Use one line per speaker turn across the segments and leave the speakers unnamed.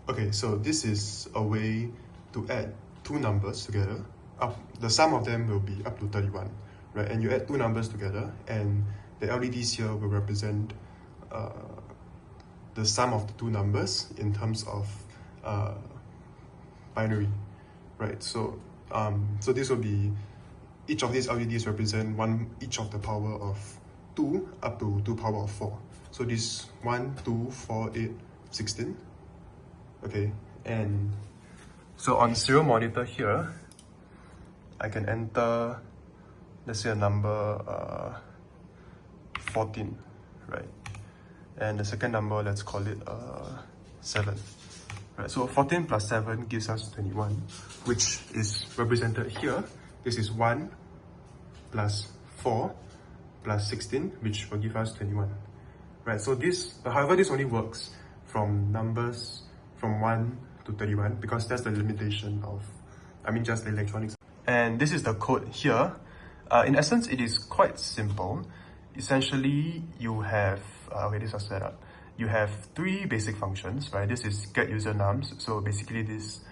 Okay, so this is a way to add two numbers together. The sum of them will be up to 31, right? And you add two numbers together, and the LEDs here will represent the sum of the two numbers in terms of binary, right? So so this will be, each of these LEDs represent each of the power of 2 up to 2 power of 4. So this 1, 2, 4, 8, 16. Okay, and so on serial monitor here, I can enter, let's say, a number 14, right? And the second number, let's call it 7. Right, so 14 plus 7 gives us 21, which is represented here. This is 1 plus 4 plus 16, which will give us 21. Right, so this, however, this only works from numbers from 1 to 31 because that's the limitation of, just the electronics. And this is the code here. In essence, it is quite simple. Essentially, you have, okay, this is set up. You have three basic functions, right? This is get user nums. So basically this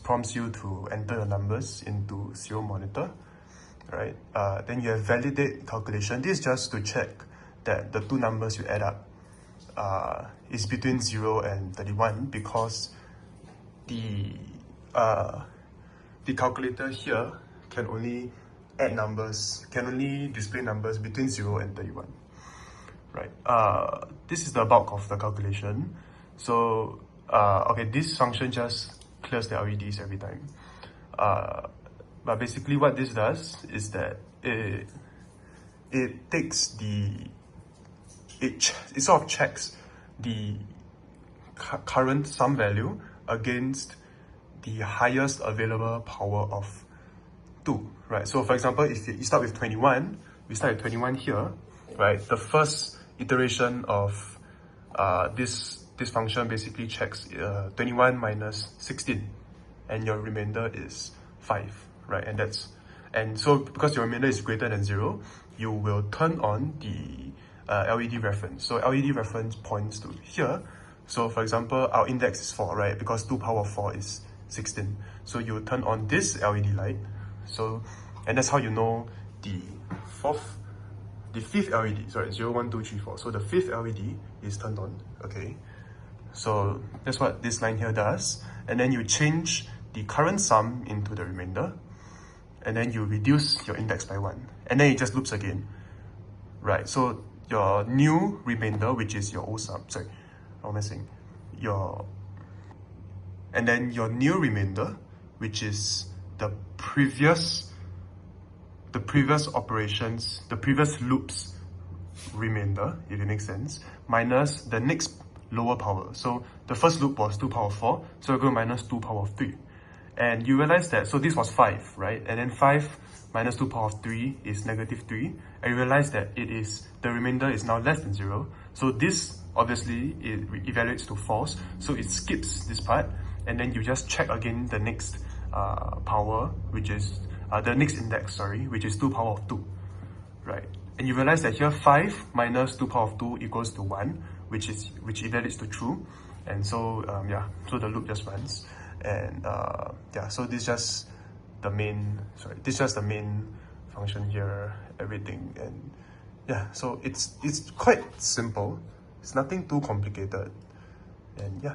prompts you to enter your numbers into serial monitor, right? Then you have validate calculation. This is just to check that the two numbers you add up is between 0 and 31 because the calculator here can only add numbers, can only display numbers between 0 and 31. Right, this is the bulk of the calculation. So, okay, this function just clears the LEDs every time. But basically what this does is that it takes it sort of checks the current sum value against the highest available power of 2, right? So for example, if you start with 21, we start with 21 here, right? The first iteration of this function basically checks 21 minus 16, and your remainder is 5, right? And so because your remainder is greater than 0, you will turn on the LED reference. So LED reference points to here. So for example, our index is 4, right? Because 2 power 4 is 16. So you turn on this LED light. So, and that's how you know the fifth LED, sorry, 0, 1, 2, 3, 4. So the fifth LED is turned on, okay? So that's what this line here does. And then you change the current sum into the remainder. And then you reduce your index by 1. And then it just loops again, right? So your new remainder, which is your old sum, sorry, what am I saying? And then your new remainder, which is the previous operations, the previous loop's remainder, if it makes sense, minus the next lower power. So the first loop was 2 power 4, so we're going to minus 2 power 3. And you realize that, so this was 5, right? And then 5 minus 2 power 3 is negative 3. And you realize that the remainder is now less than 0. So this, obviously, it evaluates to false. So it skips this part. And then you just check again the next power, which is the next index, sorry, which is 2 power of 2, right? And you realize that here 5 minus 2 power of 2 equals to 1, which evaluates to true. And so yeah, so the loop just runs. And yeah, so this is just the main function here, everything. And yeah, so it's quite simple. It's nothing too complicated. And yeah.